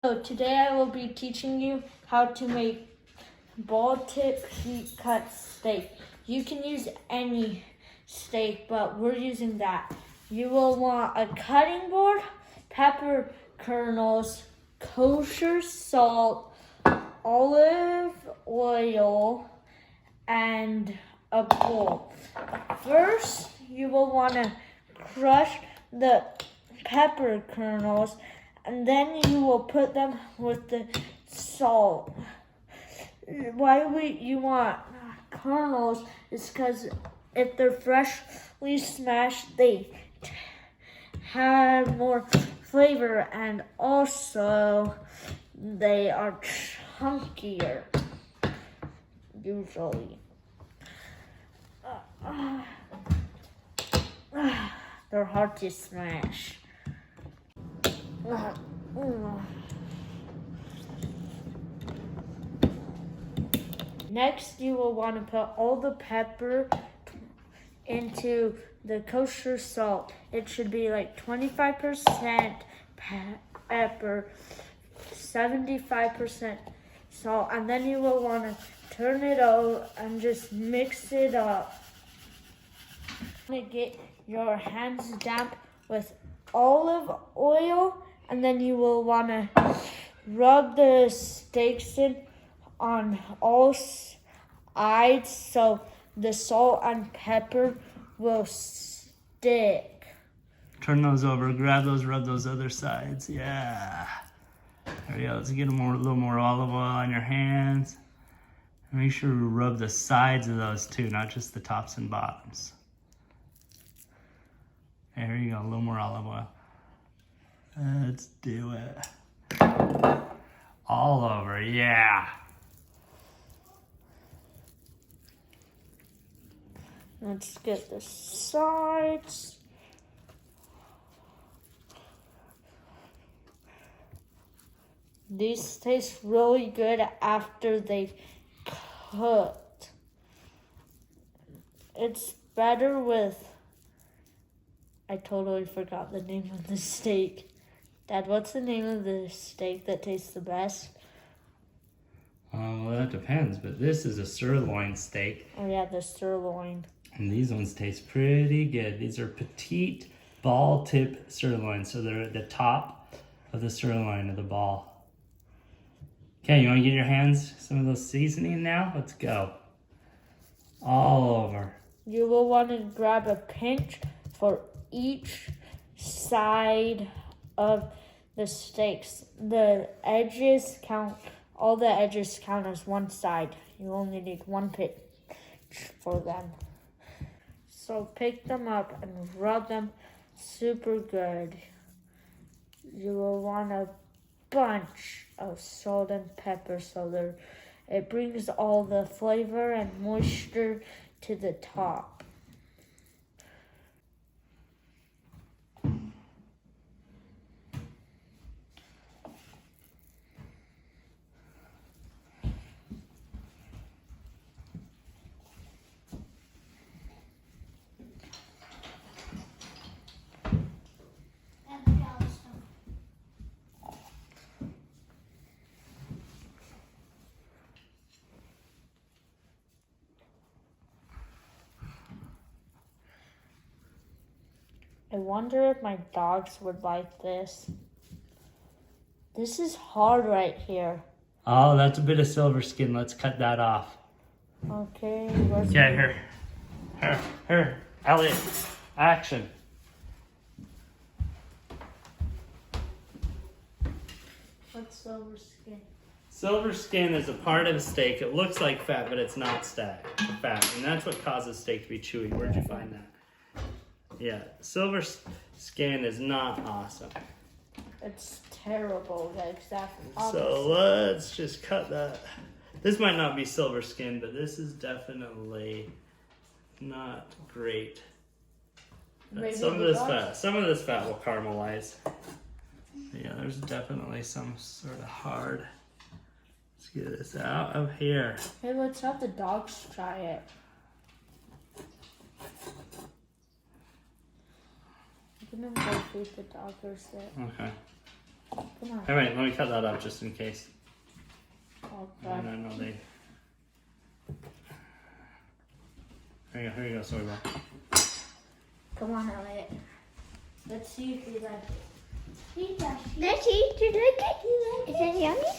So today I will be teaching you how to make ball tip heat cut steak. You can use any steak, but we're using that. You will want a cutting board, pepper kernels, kosher salt, olive oil, and a bowl. First, you will want to crush the pepper kernels, and then you will put them with the salt. Why you want kernels is because if they're freshly smashed, they have more flavor, and also they are chunkier usually. They're hard to smash. Next, you will want to put all the pepper into the kosher salt. It should be like 25% pepper, 75% salt, and then you will want to turn it over and just mix it up. You want to get your hands damp with olive oil, and then you will want to rub the steaks in on all sides so the salt and pepper will stick. Turn those over, grab those, rub those other sides. Yeah. There we go. Let's get a little more olive oil on your hands. Make sure you rub the sides of those too, not just the tops and bottoms. There you go, a little more olive oil. Let's do it. All over, yeah. Let's get the sides. These taste really good after they've cooked. It's better with, I totally forgot the name of the steak. Dad, what's the name of the steak that tastes the best? Well, that depends, but this is a sirloin steak. Oh yeah, the sirloin. And these ones taste pretty good. These are petite ball tip sirloins, so they're at the top of the sirloin of the ball. Okay, you want to get your hands some of those seasoning now? Let's go. All over. You will want to grab a pinch for each side of the steaks. The edges count, all the edges count as one side. You only need one pinch for them. So pick them up and rub them super good. You will want a bunch of salt and pepper so it brings all the flavor and moisture to the top. I wonder if my dogs would like this. This is hard right here. Oh, that's a bit of silver skin. Let's cut that off. Okay. Okay, here. Elliot, action. What's silver skin? Silver skin is a part of a steak. It looks like fat, but it's not fat. And that's what causes steak to be chewy. Where'd you find that? Yeah, silver skin is not awesome. It's terrible, the exact opposite. So let's just cut that. This might not be silver skin, but this is definitely not great. Some of this fat will caramelize. Yeah, there's definitely some sort of hard. Let's get this out of here. Hey, let's have the dogs try it. You can go feed the dog or sit. Okay. Come on. All right, let me cut that up just in case. Okay. I know they. Here you go, soy ball. Come on, Elliot. Let's see if you like it. Let's eat. Do you like it? Is it yummy?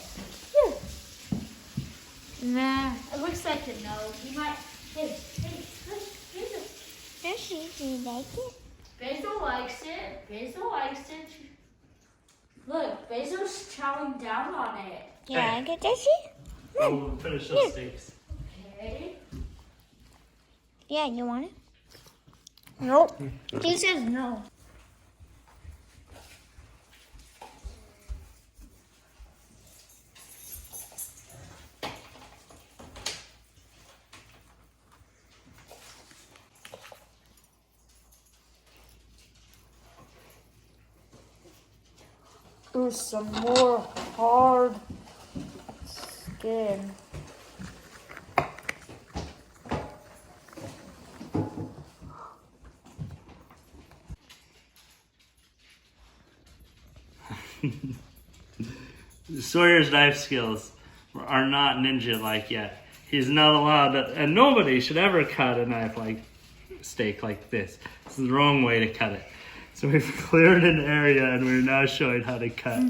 Nah, it looks like a no. You might. Hey, look, here's it. Let's eat. Do you like it? Basil likes it. Basil likes it. Look, Basil's chowing down on it. Yeah, I get that shit. Oh, we'll finish those steaks. Okay. Yeah, you want it? Nope. He says no. Ooh, some more hard skin. Sawyer's knife skills are not ninja-like yet. He's not allowed to, and nobody should ever cut a knife like steak like this. This is the wrong way to cut it. So we've cleared an area and we're now showing how to cut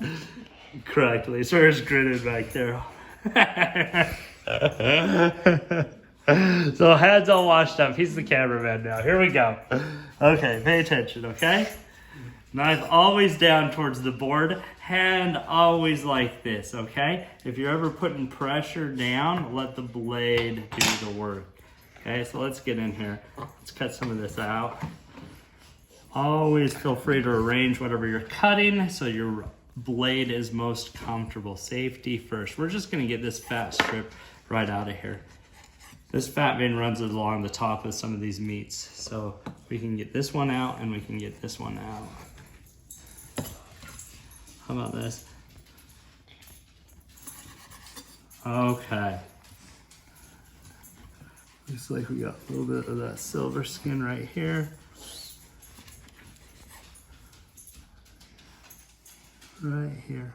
correctly. Sawyer's grinning back there. So hands all washed up. He's the cameraman now. Here we go. Okay, pay attention, okay? Knife always down towards the board. Hand always like this, okay? If you're ever putting pressure down, let the blade do the work. Okay, so let's get in here. Let's cut some of this out. Always feel free to arrange whatever you're cutting so your blade is most comfortable. Safety first. We're just gonna get this fat strip right out of here. This fat vein runs along the top of some of these meats. So we can get this one out and we can get this one out. How about this? Okay. Looks like we got a little bit of that silver skin right here. Right here.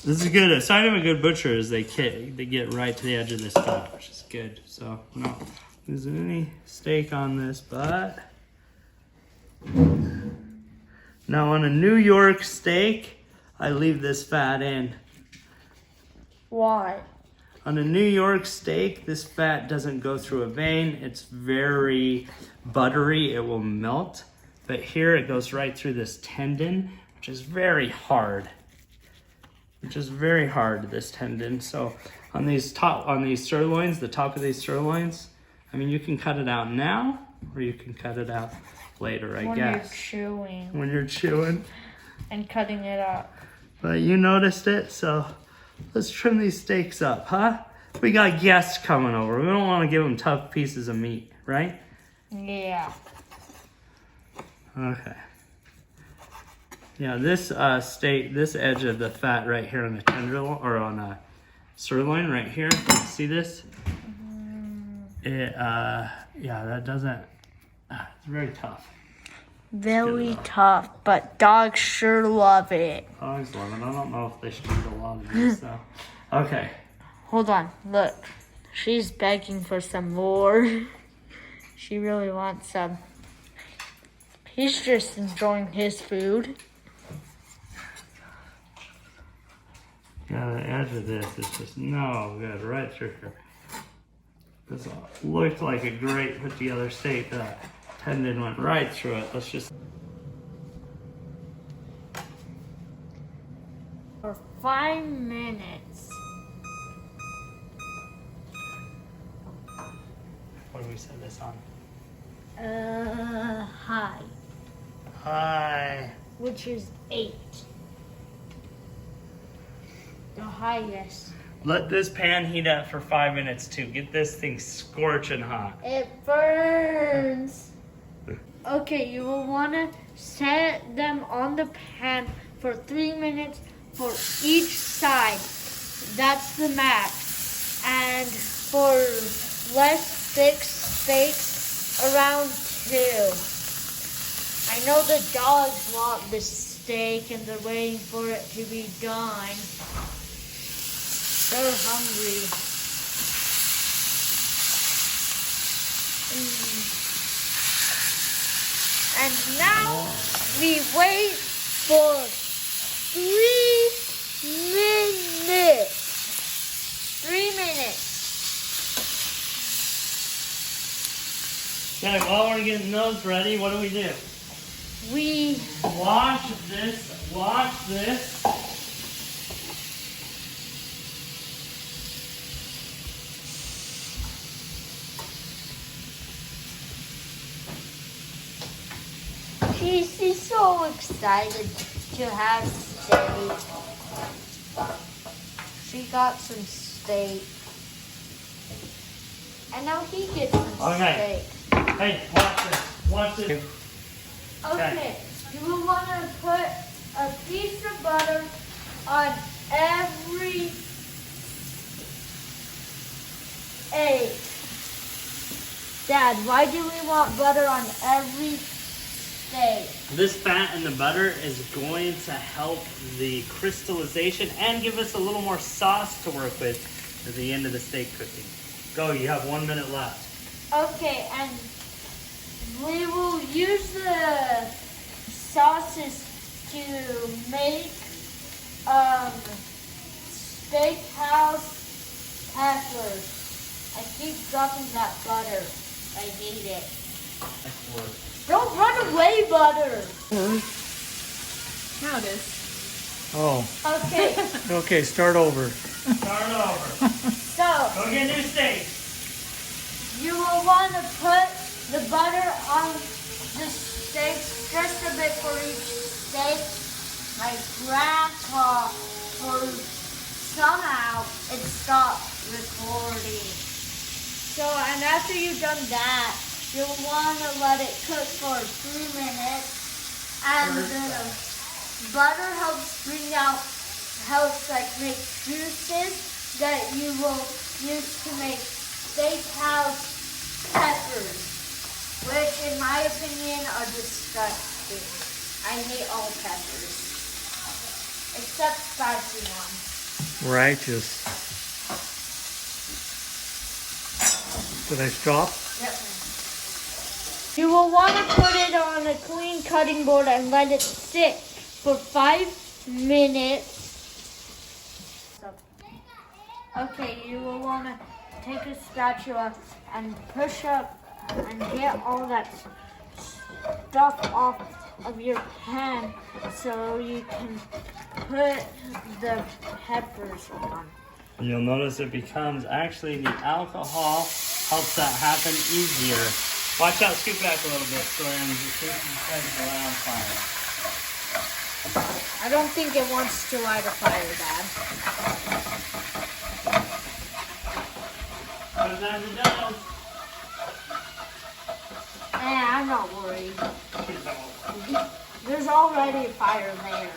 This is good. A sign of a good butcher is they get right to the edge of this fat, which is good. So no losing any steak on this, but now on a New York steak, I leave this fat in. Why? On a New York steak, this fat doesn't go through a vein. It's very buttery. It will melt. But here it goes right through this tendon, which is very hard. This tendon. So on these sirloins, the top of these sirloins, I mean, you can cut it out now, or you can cut it out later, I guess. When you're chewing. And cutting it up. But you noticed it, so let's trim these steaks up, huh? We got guests coming over. We don't want to give them tough pieces of meat, right? Yeah. Okay. Yeah, this this edge of the fat right here on the tendril, or on a sirloin right here, see this? Yeah, that doesn't, it's very tough. Very tough, but dogs sure love it. Dogs love it. I don't know if they should eat a lot of this though. Okay. Hold on, look. She's begging for some more. She really wants some. He's just enjoying his food. Yeah, the edge of this is just no good, right through here. This looked like a great put together steak. That tendon went right through it. Let's just. For 5 minutes. What do we set this on? High. Hi. Which is 8. The highest. Let this pan heat up for 5 minutes too. Get this thing scorching hot. It burns. Okay, you will want to set them on the pan for 3 minutes for each side. That's the max. And for less 6 steaks around 2. I know the dogs want the steak and they're waiting for it to be done. They're hungry. And now we wait for 3 minutes. 3 minutes. Okay, while we're getting those ready, what do? We Wash this. She's so excited to have steak. She got some steak. And now he gets some Okay. steak. Hey, watch this. Okay, you will want to put a piece of butter on every egg. Dad, why do we want butter on every steak? This fat in the butter is going to help the crystallization and give us a little more sauce to work with at the end of the steak cooking. Go, you have 1 minute left. Okay, and we will use the sauces to make steakhouse peppers. I keep dropping that butter. I hate it. Excellent. Don't run away, butter. Now it is. Oh, Okay, okay, start over. Start over. so Go get new steak. you will want to put the butter on the steaks, just a bit for each steak. My grandpa, somehow it stopped recording. So, and after you've done that, you'll want to let it cook for 3 minutes. And the butter helps make juices that you will use to make steakhouse peppers, which in my opinion are disgusting. I hate all peppers, except spicy ones. Righteous. Did I stop? Yep. You will want to put it on a clean cutting board and let it sit for 5 minutes. Okay, you will want to take a spatula and push up and get all that stuff off of your pan so you can put the peppers on. You'll notice it becomes, actually the alcohol helps that happen easier. Watch out, scoot back a little bit so I'm just trying to go on fire. I don't think it wants to light a fire, Dad. Sometimes it does. I'm not worried. There's already a fire there.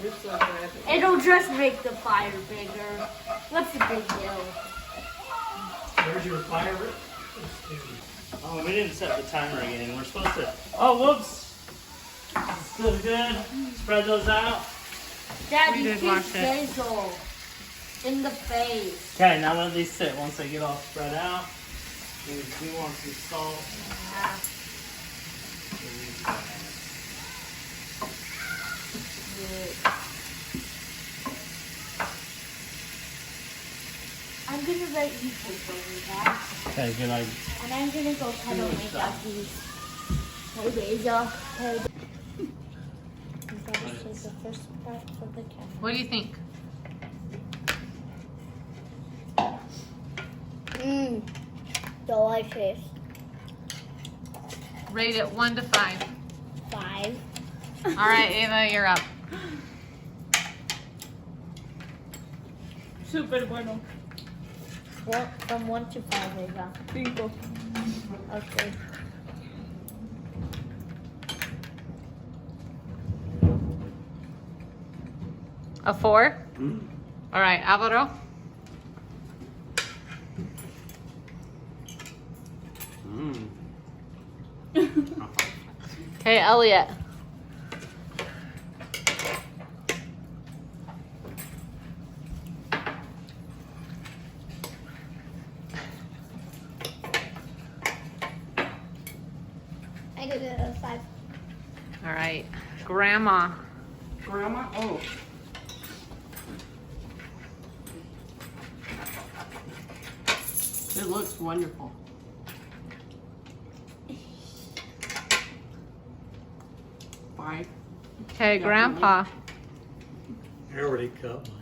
You're so good. It'll just make the fire bigger. What's the big deal? Where's your fire? Oh, we didn't set the timer again. We're supposed to. Oh, whoops. Still good. Spread those out. Daddy, did keep wash it. basil in the face. Okay, now let these sit. Once they get all spread out, we want some salt. Yeah. I'm gonna let you take over that. Okay, good idea. And I'm gonna go cuddle my doggies. Hey, Basil. Hey. You gotta take the first part for the cat. What do you think? Delicious. Rate it 1 to 5. 5. All right, Ava, you're up. Súper bueno. From 1 to 5, Ava. 5. Okay. A 4? All right, Alvaro. Okay, Elliot. I give it a 5. All right, Grandma. Grandma? Oh. It looks wonderful. Five. Okay, Grandpa. I already cut mine.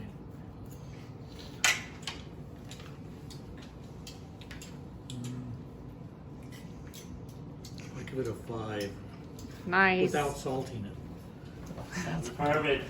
I give it a 5 Nice. without salting it. That's perfect.